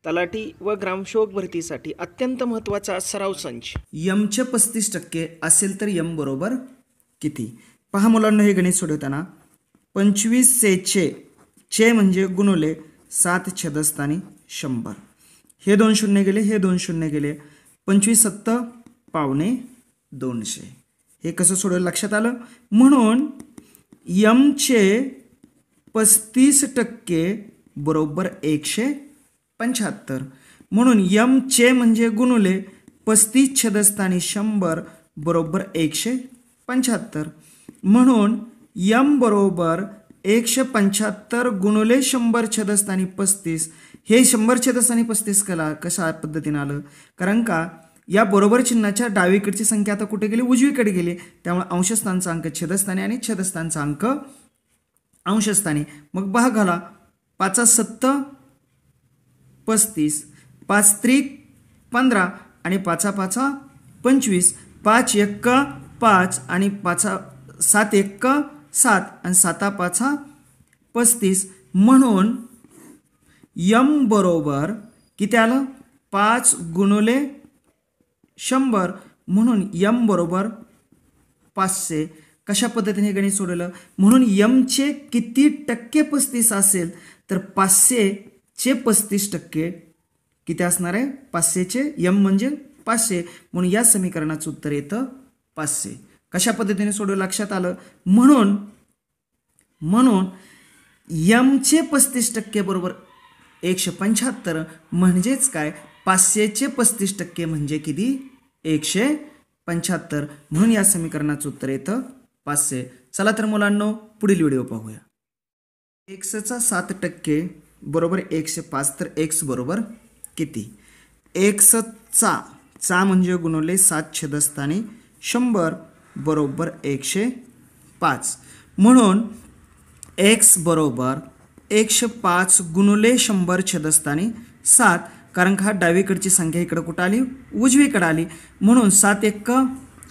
तलाठी व ग्रामसेवक भरतीसाठी अत्यंत महत्त्वाचा सराव संच. यमचे 35% असेल तर यम बरोबर किती? पहा मुलांना, हे गणित सोडवताना 25 चे म्हणजे गुणुले 7 छेदस्थानी 100. हे 2 शून्य गेले, हे 2 शून्य गेले. 25 7 पावणे 200. हे कसं सोडवलं लक्षात आलं? म्हणून यमचे 35% बरोबर 175. म्हणून यमचे म्हणजे गुणुले 35 छेदस्थानी 100 बरोबर 175. म्हणून यम बरोबर 175 गुणुले 100 छेदस्थानी 35. हे 100 छेदस्थानी 35 कशा पद्धतीने आलं? कारण का या बरोबर चिन्हाच्या डावीकडची संख्या आता कुठे गेली? उजवीकडे गेली. त्यामुळे अंशस्थानचा अंक छेदस्थानी आणि छेदस्थानचा अंक अंशस्थानी. मग भाग घाला. 5 7 35, 5 त्रिक 15 आणि 5 5 25, 5 1 5 आणि 5 7 1 7 आणि 7 5 35. म्हणून यम बरोबर किती आलं? 5 गुणुले 100. म्हणून यम बरोबर 500. कशा पद्धतीने गणित सोडवलं? म्हणून यमचे किती टक्के 35 असेल तर 500चे 35% किती असणार आहे? 500चे यम म्हणजे 500. म्हणून या समीकरणाचं उत्तर येतं 500. कशा पद्धतीने सोडवलं लक्षात आलं? म्हणून यमचे 35% बरोबर 175. म्हणजेच काय? 500चे 35% म्हणजे किती? 175. म्हणून या समीकरणाचं उत्तर येतं 500. चला तर मुलांनो, पुढील व्हिडिओ पाहूया. एक्सचा 7% बरोबर 105. तर एक्स बरोबर किती? एक्सचा म्हणजे गुणुले 7 छेदस्थानी 100 बरोबर 105. म्हणून एक्स बरोबर 105 गुणुले 100 छेदस्थानी 7. कारण का डावीकडची संख्या इकडे कुठं आली? उजवीकडे आली. म्हणून 7 1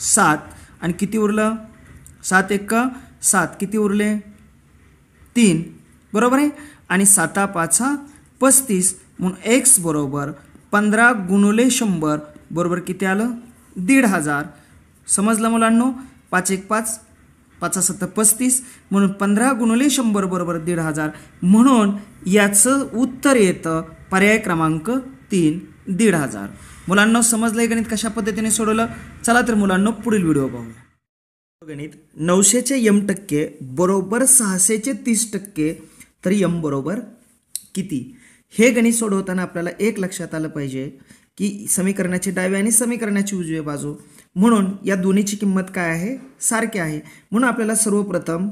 7 आणि किती उरलं? 7 1 7 किती उरले? 3. बरोबर आहे. आणि 7 5 35. म्हणून एक्स बरोबर 15 गुणुले 100 बरोबर किती आलं? 1500. समजलं मुलांनो? 5 1 5 5 7 35. म्हणून 15 गुणुले 100 बरोबर 1500. म्हणून याचं उत्तर येतं पर्याय क्रमांक 3, 1500. मुलांना समजलं हे गणित कशा पद्धतीने सोडवलं? चला तर मुलांना पुढील व्हिडिओ पाहूया. गणित 900चे यम टक्के बरोबर 600चे 30%. तर यम बरोबर किती? हे गणित सोडवताना आपल्याला एक लक्षात आलं पाहिजे की समीकरणाची डावी आणि समीकरणाची उजवी बाजू, म्हणून या दोन्हीची किंमत काय आहे? सारखी आहे. म्हणून आपल्याला सर्वप्रथम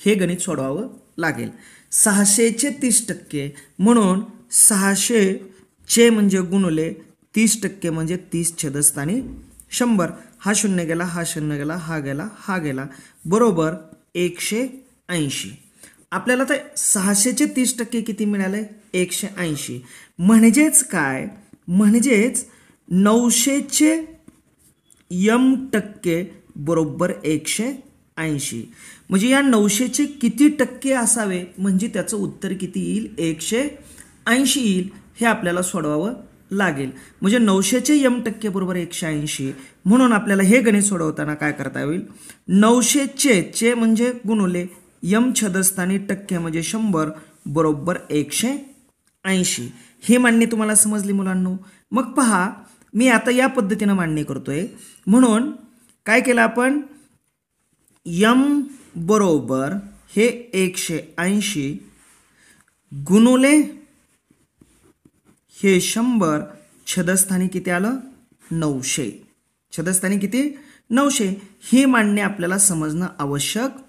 हे गणित सोडवावं लागेल. 600चे 30% म्हणून 600चे म्हणजे गुणुले 30% म्हणजे 30 छेदस्थानी 100. हा शून्य गेला, हा शून्य गेला, हा गेला, हा गेला, बरोबर 180. आपल्याला तर 600चे 30% किती मिळाले? 180. म्हणजेच काय? म्हणजेच 900चे यम टक्के बरोबर 180. म्हणजे या 900चे किती टक्के असावे म्हणजे त्याचं उत्तर किती येईल? 180 येईल. हे आपल्याला सोडवावं लागेल. म्हणजे 900चे यम टक्के बरोबर 180. म्हणून आपल्याला हे गणित सोडवताना काय करता येईल? 900चे म्हणजे गुणुले यम छेदस्थानी टक्के म्हणजे 100 बरोबर 180. हे मांडणी तुम्हाला समजली मुलांनो? मग पहा, मी आता या पद्धतीने मांडणी करतोय. म्हणून काय केलं आपण? यम बरोबर हे 180 गुणुले हे 100 छेदस्थानी किती आलं? 900. छेदस्थानी किती? 900. ही मांडणी आपल्याला समजणं आवश्यक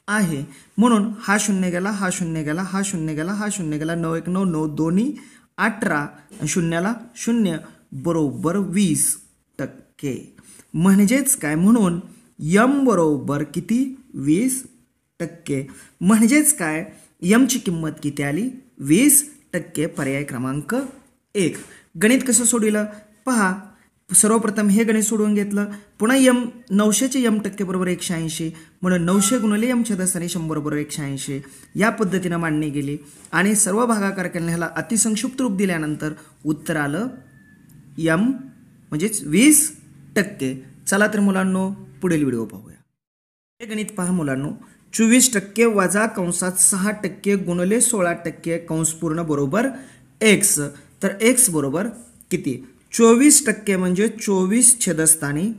आहे. म्हणून हा शून्य गेला, हा शून्य गेला, हा शून्य गेला, हा शून्य गेला. 9 1 9 9 दोन्ही 18 आणि शून्याला शून्य बरोबर 20%. म्हणजेच काय? म्हणून यम बरोबर किती? 20%. म्हणजेच काय? यमची किंमत किती आली? 20%. पर्याय क्रमांक 1. गणित कसं सोडविलं? पहा, सर्वप्रथम हे गणित सोडवून घेतलं. पुन्हा यम 900चे यम टक्के बरोबर 180 म्हणून 900 गुणिले यम छेदस्थानी 100 बरोबर 180 या पद्धतीनं मांडणी गेली आणि सर्व भागाकार केल्याने ह्याला अतिसंक्षिप्त रूप दिल्यानंतर उत्तर आलं यम म्हणजेच 20%. चला तर मुलांनो पुढील व्हिडिओ पाहूया. हे गणित पहा मुलांनो. 24% वजा कंसात 6% गुणिले 16% कंस पूर्ण बरोबर x. तर x बरोबर किती? 24% म्हणजे 24 छेदस्थानी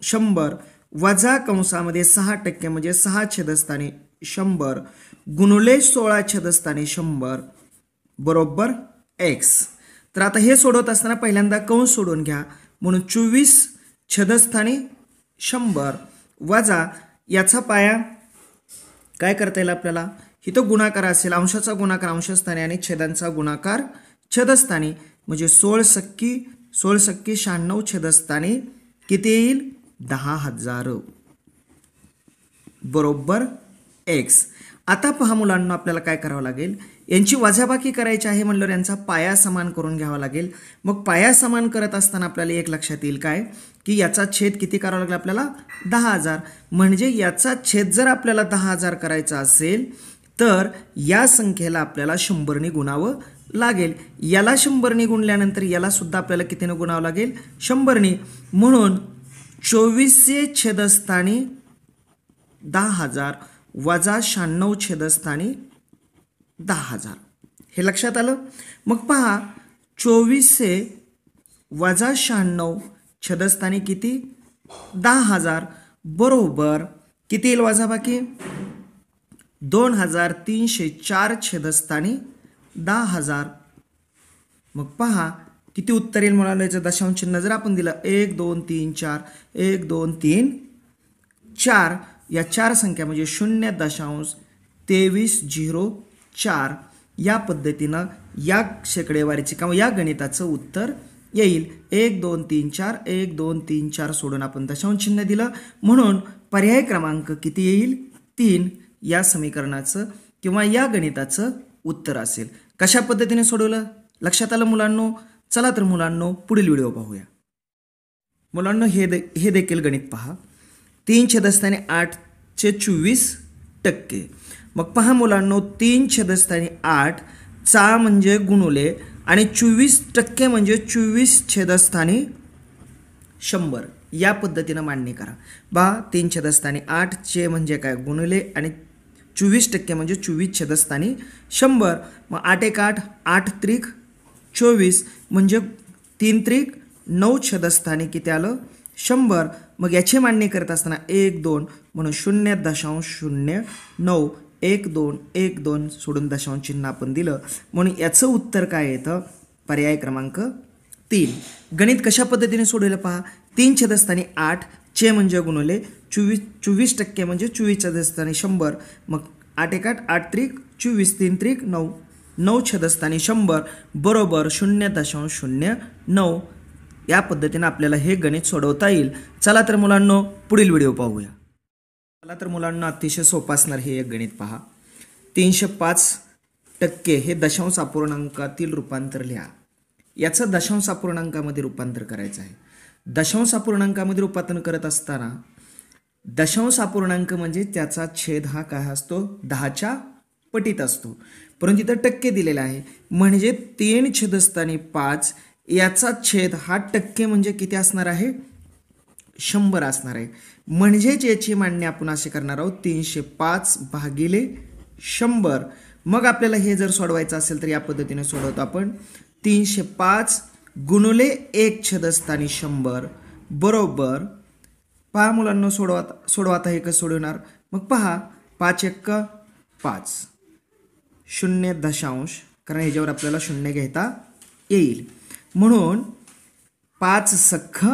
100 वजा कंसामध्ये 6% म्हणजे 6 छेदस्थानी 100 गुणिले 16 छेदस्थानी 100 बरोबर x. तर आता हे सोडवत असताना पहिल्यांदा कंस सोडून घ्या. म्हणून 24 छेदस्थानी 100 वजा याचा पाया काय करता येईल आपल्याला? इथं गुणाकार असेल, अंशाचा गुणाकार अंशस्थानी आणि छेदांचा गुणाकार छेदस्थानी म्हणजे 16 96 छेदस्थानी किती येईल? 10,000 बरोबर x. आता पहा मुलांना आपल्याला काय करावं लागेल? यांची वजाबाकी करायची आहे म्हणल्यावर यांचा पाया समान करून घ्यावा लागेल. मग पाया समान करत असताना आपल्याला एक लक्षात येईल काय की याचा छेद किती करावा लागेल आपल्याला? 10,000. म्हणजे याचा छेद जर आपल्याला 10,000 करायचा असेल तर या संख्येला आपल्याला 100ने गुणावं लागेल. याला 100ने गुणल्यानंतर याला सुद्धा आपल्याला कितीने गुणावं लागेल? 100ने. म्हणून 24 छेदस्थानी 10,000 वजा 96 छेदस्थानी 10,000. हे लक्षात आलं? मग पहा 24 वजा 96 छेदस्थानी किती? 10,000 बरोबर किती येईल वजाबाकी? 2304 छेदस्थानी 10,000. मग पहा किती उत्तर येईल म्हणाले? याचं दशांश चिन्ह जर आपण दिलं 1 2 3 4 1 2 3 4 या 4 संख्या म्हणजे 0.2304 या पद्धतीनं या शेकडेवारीचे किंवा या गणिताचं उत्तर येईल. 1 2 3 4 1 2 3 4 सोडून आपण दशांश चिन्ह दिलं म्हणून पर्याय क्रमांक किती येईल? 3 या समीकरणाचं किंवा या गणिताचं उत्तर असेल. कशा पद्धतीने सोडवलं लक्षात आलं मुलांनो? चला तर मुलांनो पुढील व्हिडिओ पाहूया. मुलांनो हे देखील गणित पहा. 3 छेदस्थानी 8चे 24%. मग पहा मुलांनो 3 छेदस्थानी 8 चा म्हणजे गुणुले आणि 24% म्हणजे 24 छेदस्थानी 100 या पद्धतीनं मांडणी करा. 3 छेदस्थानी 8 चे म्हणजे काय? गुणुले आणि 24% म्हणजे 24 छेदस्थानी 100. मग 8 1 8 8 त्रिक 24 म्हणजे 3 त्रिक 9 छेदस्थानी किती आलं? 100. मग याची मांडणी करत असताना 1 2 म्हणून 0.09 1 2 1 2 सोडून दशांश चिन्ह आपण दिलं म्हणून याचं उत्तर काय येतं? पर्याय क्रमांक 3. गणित कशा पद्धतीने सोडवलं पहा. 3 छेदस्थानी 8 चे म्हणजे गुणवले 24% म्हणजे 24 छेदस्थानी 100. मग 8 1 8 8 त्रिक 24 3 त्रिक 9 9 छेदस्थानी 100 बरोबर 0.09 या पद्धतीने आपल्याला हे गणित सोडवता येईल. चला तर मुलांनो पुढील व्हिडिओ पाहूया. चला तर मुलांना अतिशय सोपं असणार हे एक गणित पहा. 305% हे दशांश अपूर्णांकातील रूपांतर लिहा. याचं दशांश अपूर्णांकामध्ये रूपांतर करायचं आहे. दशांश अपूर्णांकामध्ये रूपांतर करत असताना दशांश अपूर्णांक म्हणजे त्याचा छेद हा काय असतो? 10च्या पटीत असतो. परंतु इथं टक्के दिलेला आहे म्हणजे 3 छेदस्थानी 5 याचा छेद हा टक्के म्हणजे किती असणार आहे? 100 असणार आहे. म्हणजेच याची मांडणी आपण असे करणार आहोत 305 भागिले 100. मग आपल्याला हे जर सोडवायचं असेल तर या पद्धतीने सोडवतो आपण. 305 गुणुले 1 छेदस्थानी 100 बरोबर पहा मुलांना सोडवा आता हे कसं सोडवणार? मग पहा 5 1 5 0 कारण ह्याच्यावर आपल्याला 0 घेता येईल म्हणून 5 सख्ख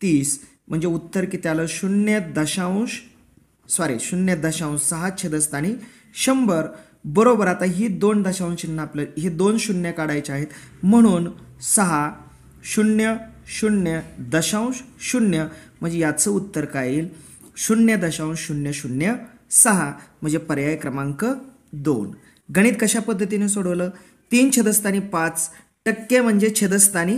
30 म्हणजे उत्तर किती आलं? 0.6 छेदस्थानी 100 बरोबर. आता ही 2 दशांश चिन्ह आपलं हे 2 शून्य काढायचे आहेत म्हणून 6 0 0 दशांश 0 म्हणजे याचं उत्तर काय येईल? 0.006 म्हणजे पर्याय क्रमांक 2. गणित कशा पद्धतीने सोडवलं? 3 छेदस्थानी 5 टक्के म्हणजे छेदस्थानी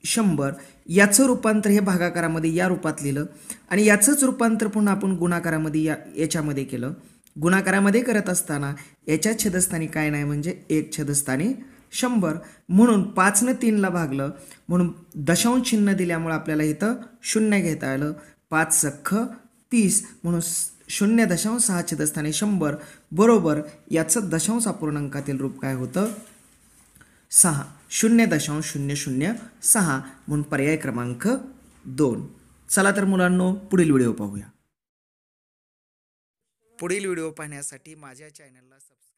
100 याचं रूपांतर हे भागाकारामध्ये या रूपात लिहिलं आणि याचंच रूपांतर पुन्हा आपण गुणाकारामध्ये याच्यामध्ये केलं. गुणाकारामध्ये करत असताना याच्या छेदस्थानी काय नाही म्हणजे 1 छेदस्थानी 100 म्हणून 5ने 3ला भागलं म्हणून दशांश चिन्ह दिल्यामुळे आपल्याला इथं 0 घेता आलं. 5 सख्ख 30 म्हणून 0.6 छेदस्थानी 100 बरोबर याचं दशांश अपूर्णांकातील रूप काय होतं 6 0.006 म्हणून पर्याय क्रमांक 2. चला तर मुलांनो पुढील व्हिडिओ पाहूया. पुढील व्हिडिओ पाहण्यासाठी माझ्या चॅनलला सबस्क्राईब